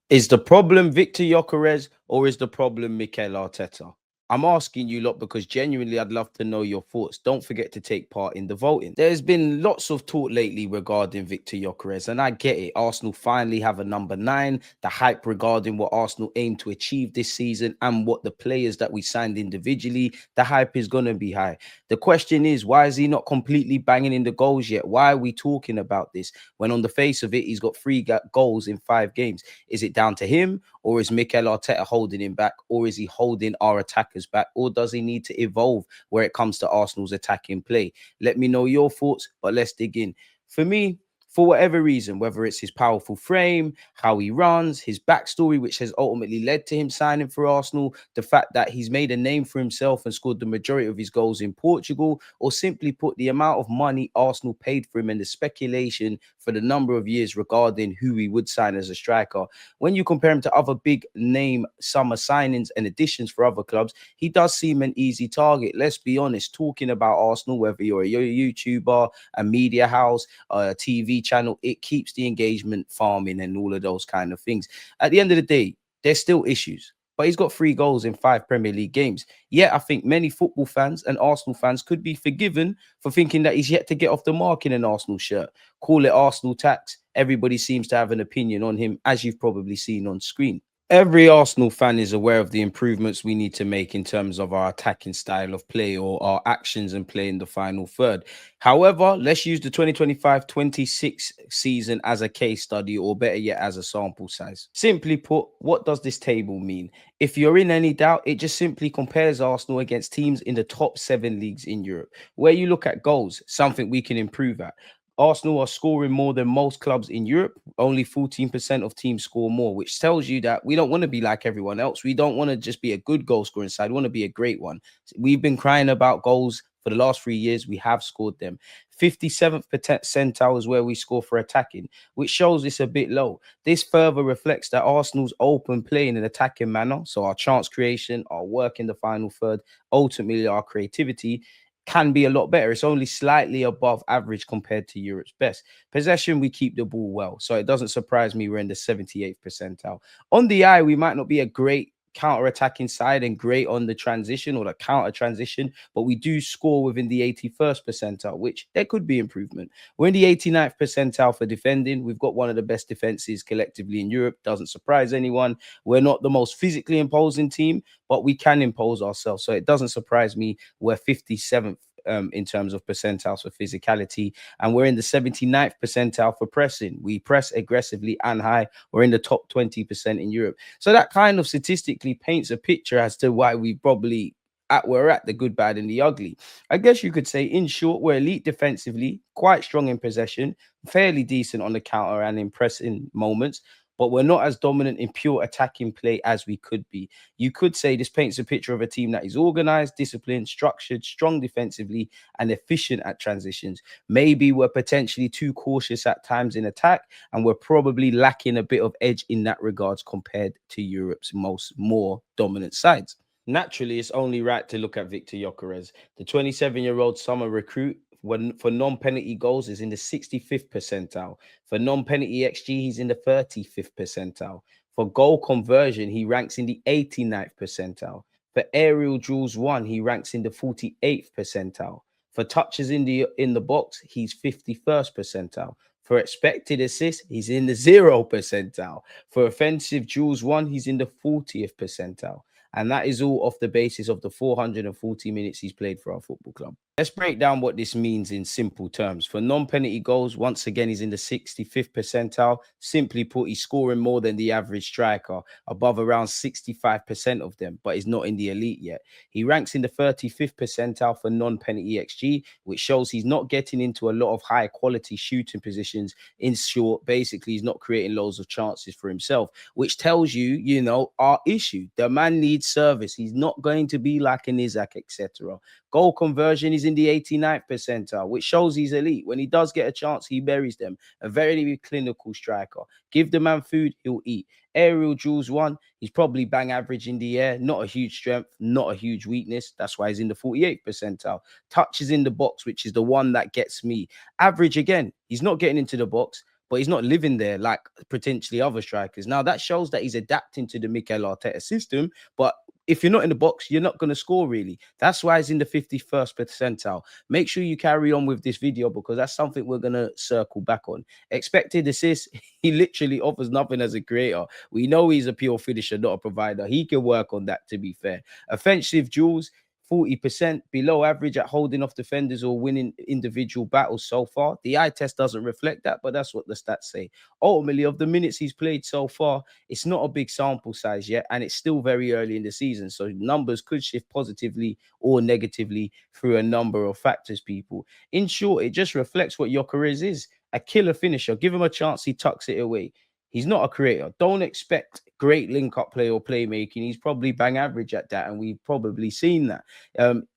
Is the problem Viktor Gyökeres or is the problem Mikel Arteta? I'm asking you lot because genuinely I'd love to know your thoughts. Don't forget to take part in the voting. There's been lots of talk lately regarding Viktor Gyökeres, and I get it. Arsenal finally have a number 9. The hype regarding what Arsenal aim to achieve this season and what the players that we signed individually, the hype is going to be high. The question is, why is he not completely banging in the goals yet? Why are we talking about this when on the face of it, he's got 3 goals in 5 games? Is it down to him, or is Mikel Arteta holding him back, or is he holding our attackers back, or does he need to evolve where it comes to Arsenal's attacking play? Let me know your thoughts, but let's dig in. For me, for whatever reason, whether it's his powerful frame, how he runs, his backstory, which has ultimately led to him signing for Arsenal, the fact that he's made a name for himself and scored the majority of his goals in Portugal, or simply put, the amount of money Arsenal paid for him and the speculation for the number of years regarding who he would sign as a striker. When you compare him to other big name summer signings and additions for other clubs, he does seem an easy target. Let's be honest, talking about Arsenal, whether you're a YouTuber, a media house, a TV channel, it keeps the engagement farming and all of those kind of things. At the end of the day, there's still issues. But he's got 3 goals in 5 Premier League games. Yet I think many football fans and Arsenal fans could be forgiven for thinking that he's yet to get off the mark in an Arsenal shirt. Call it Arsenal tax. Everybody seems to have an opinion on him, as you've probably seen on screen. Every Arsenal fan is aware of the improvements we need to make in terms of our attacking style of play or our actions and play in the final third. However, let's use the 2025-26 season as a case study, or better yet, as a sample size. Simply put, what does this table mean? If you're in any doubt, it just simply compares Arsenal against teams in the top 7 leagues in Europe. Where you look at goals, something we can improve at. Arsenal are scoring more than most clubs in Europe. Only 14% of teams score more, which tells you that we don't want to be like everyone else. We don't want to just be a good goal scoring side. We want to be a great one. We've been crying about goals for the last 3 years. We have scored them. 57th percentile is where we score for attacking, which shows it's a bit low. This further reflects that Arsenal's open play in an attacking manner, so our chance creation, our work in the final third, ultimately our creativity, can be a lot better. It's only slightly above average compared to Europe's best. Possession, we keep the ball well. So it doesn't surprise me we're in the 78th percentile. On the eye, we might not be a great counter-attacking side and great on the transition or the counter transition, but we do score within the 81st percentile, which there could be improvement. We're in the 89th percentile for defending. We've got one of the best defenses collectively in Europe. Doesn't surprise anyone. We're not the most physically imposing team, but we can impose ourselves. So it doesn't surprise me we're 57th in terms of percentiles for physicality, and we're in the 79th percentile for pressing. We press aggressively and high. We're in the top 20% in Europe. So that kind of statistically paints a picture as to why we probably we're at the good, bad, and the ugly. I guess you could say, in short, we're elite defensively, quite strong in possession, fairly decent on the counter and in pressing moments, but we're not as dominant in pure attacking play as we could be. You could say this paints a picture of a team that is organized, disciplined, structured, strong defensively, and efficient at transitions. Maybe we're potentially too cautious at times in attack, and we're probably lacking a bit of edge in that regards compared to Europe's more dominant sides. Naturally, it's only right to look at Viktor Gyökeres. The 27-year-old summer recruit, when for non-penalty goals, is in the 65th percentile. For non-penalty XG, he's in the 35th percentile. For goal conversion, he ranks in the 89th percentile. For aerial duels won, he ranks in the 48th percentile. For touches in the box, he's 51st percentile. For expected assists, he's in the 0th percentile. For offensive duels won, he's in the 40th percentile. And that is all off the basis of the 440 minutes he's played for our football club. Let's break down what this means in simple terms. For non-penalty goals, once again, he's in the 65th percentile. Simply put, he's scoring more than the average striker, above around 65% of them, but he's not in the elite yet. He ranks in the 35th percentile for non-penalty XG, which shows he's not getting into a lot of high quality shooting positions. In short, basically, he's not creating loads of chances for himself, which tells you, our issue. The man needs service. He's not going to be like an Isaac, etc. Goal conversion is in the 89th percentile, which shows he's elite. When he does get a chance, he buries them. A very clinical striker. Give the man food, he'll eat. Aerial duels won, he's probably bang average in the air. Not a huge strength, not a huge weakness. That's why he's in the 48th percentile. Touches in the box, which is the one that gets me. Average again, he's not getting into the box, but he's not living there like potentially other strikers. Now that shows that he's adapting to the Mikel Arteta system, but if you're not in the box, you're not going to score really. That's why he's in the 51st percentile. Make sure you carry on with this video because that's something we're going to circle back on. Expected assists, he literally offers nothing as a creator. We know he's a pure finisher, not a provider. He can work on that, to be fair. Offensive duels, 40% below average at holding off defenders or winning individual battles so far. The eye test doesn't reflect that, but that's what the stats say. Ultimately, of the minutes he's played so far, it's not a big sample size yet, and it's still very early in the season. So numbers could shift positively or negatively through a number of factors, people. In short, it just reflects what Gyokeres is. A killer finisher. Give him a chance, he tucks it away. He's not a creator. Don't expect great link-up play or playmaking. He's probably bang average at that, and we've probably seen that.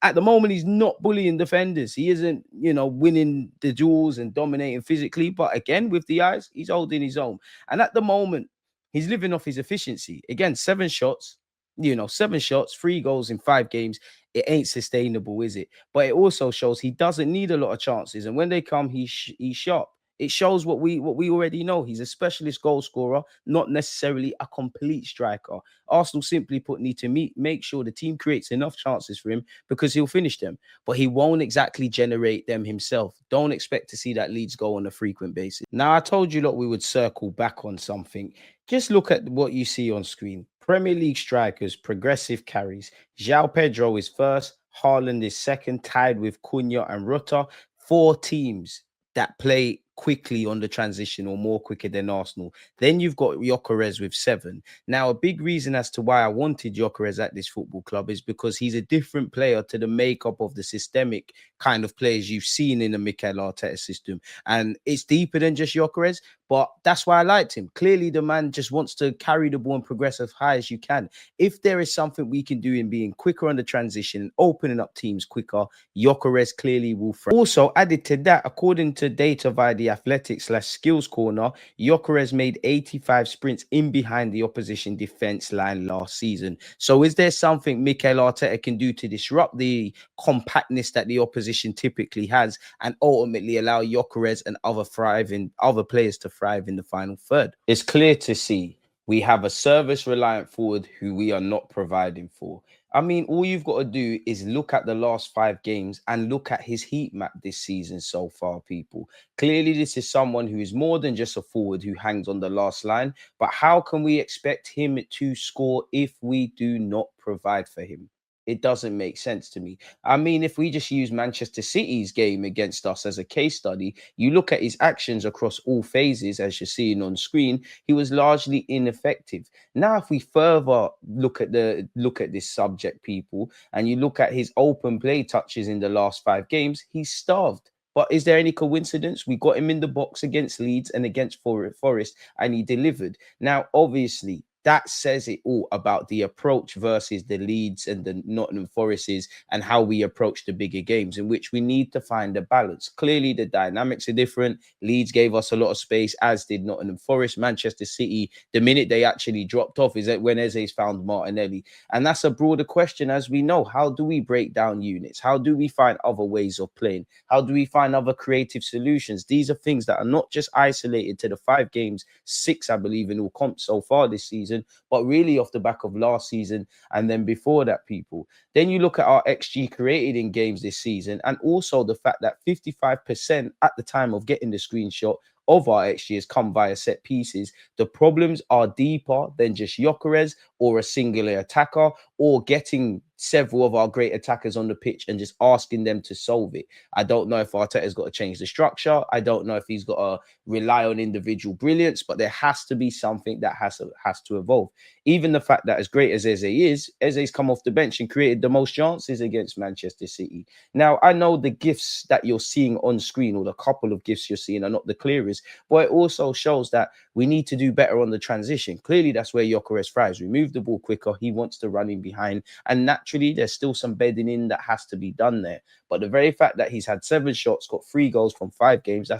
At the moment, he's not bullying defenders. He isn't, winning the duels and dominating physically. But again, with the eyes, he's holding his own. And at the moment, he's living off his efficiency. Again, 7 shots, 7 shots, 3 goals in 5 games. It ain't sustainable, is it? But it also shows he doesn't need a lot of chances. And when they come, he's sharp. It shows what we already know. He's a specialist goal scorer, not necessarily a complete striker. Arsenal, simply put, need to make sure the team creates enough chances for him because he'll finish them. But he won't exactly generate them himself. Don't expect to see that Leeds go on a frequent basis. Now, I told you, we would circle back on something. Just look at what you see on screen. Premier League strikers, progressive carries. João Pedro is first. Haaland is second, tied with Cunha and Rutter. 4 teams that play quickly on the transition or more quicker than Arsenal. Then you've got Gyokeres with 7. Now, a big reason as to why I wanted Gyokeres at this football club is because he's a different player to the makeup of the systemic kind of players you've seen in the Mikel Arteta system. And it's deeper than just Gyokeres, but that's why I liked him. Clearly, the man just wants to carry the ball and progress as high as you can. If there is something we can do in being quicker on the transition and opening up teams quicker, Gyokeres clearly will thrive. Also, added to that, according to data via the Athletic/Skills Corner, Gyokeres made 85 sprints in behind the opposition defense line last season. So is there something Mikel Arteta can do to disrupt the compactness that the opposition typically has and ultimately allow Gyokeres and other players to thrive in the final third? It's clear to see we have a service-reliant forward who we are not providing for. I mean, all you've got to do is look at the last 5 games and look at his heat map this season so far, people. Clearly, this is someone who is more than just a forward who hangs on the last line. But how can we expect him to score if we do not provide for him? It doesn't make sense to me. I mean, if we just use Manchester City's game against us as a case study, you look at his actions across all phases, as you're seeing on screen, he was largely ineffective. Now, if we further look at this subject, people, and you look at his open play touches in the last 5 games, he's starved. But is there any coincidence? We got him in the box against Leeds and against Forest, and he delivered. Now, obviously, that says it all about the approach versus the Leeds and the Nottingham Forests and how we approach the bigger games, in which we need to find a balance. Clearly, the dynamics are different. Leeds gave us a lot of space, as did Nottingham Forest. Manchester City, the minute they actually dropped off is when Eze's found Martinelli. And that's a broader question, as we know. How do we break down units? How do we find other ways of playing? How do we find other creative solutions? These are things that are not just isolated to the 5 games, 6, I believe, in all comps so far this season, but really off the back of last season and then before that, people. Then you look at our XG created in games this season, and also the fact that 55% at the time of getting the screenshot of our XG has come via set pieces. The problems are deeper than just Gyokeres or a singular attacker or getting several of our great attackers on the pitch and just asking them to solve it. I don't know if Arteta's got to change the structure. I don't know if he's got to rely on individual brilliance, but there has to be something that has to evolve. Even the fact that, as great as Eze is, Eze's come off the bench and created the most chances against Manchester City. Now, I know the gifts that you're seeing on screen, or the couple of gifts you're seeing, are not the clearest, but it also shows that we need to do better on the transition. Clearly, that's where Gyokeres thrives. We move the ball quicker. He wants to run in behind, and naturally, there's still some bedding in that has to be done there. But the very fact that he's had 7 shots, got 3 goals from 5 games,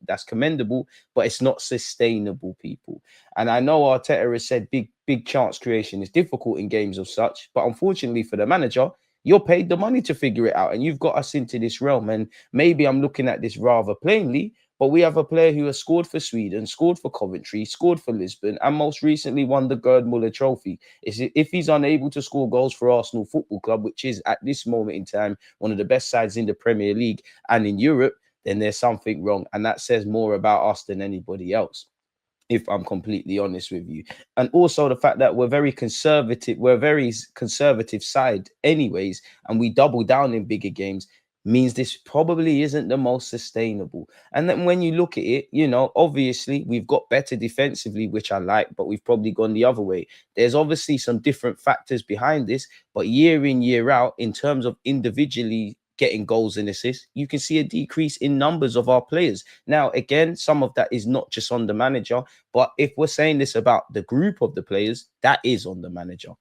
that's commendable, but it's not sustainable, people. And I know Arteta has said big chance creation is difficult in games of such, but unfortunately for the manager, you're paid the money to figure it out, and you've got us into this realm. And maybe I'm looking at this rather plainly, But we have a player who has scored for Sweden, scored for Coventry, scored for Lisbon, and most recently won the Gerd Muller Trophy. If he's unable to score goals for Arsenal Football Club, which is at this moment in time one of the best sides in the Premier League and in Europe, then there's something wrong. And that says more about us than anybody else, if I'm completely honest with you. And also the fact that we're a very conservative side anyways, and we double down in bigger games means this probably isn't the most sustainable. And then when you look at it, obviously we've got better defensively, which I like, but we've probably gone the other way. There's obviously some different factors behind this, but year in, year out, in terms of individually getting goals and assists, you can see a decrease in numbers of our players. Now, again, some of that is not just on the manager, but if we're saying this about the group of the players, that is on the manager.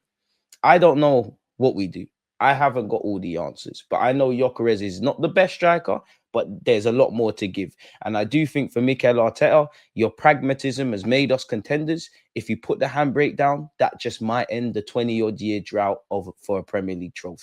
I don't know what we do. I haven't got all the answers, but I know Gyokeres is not the best striker, but there's a lot more to give. And I do think for Mikel Arteta, your pragmatism has made us contenders. If you put the handbrake down, that just might end the 20-odd year drought for a Premier League trophy.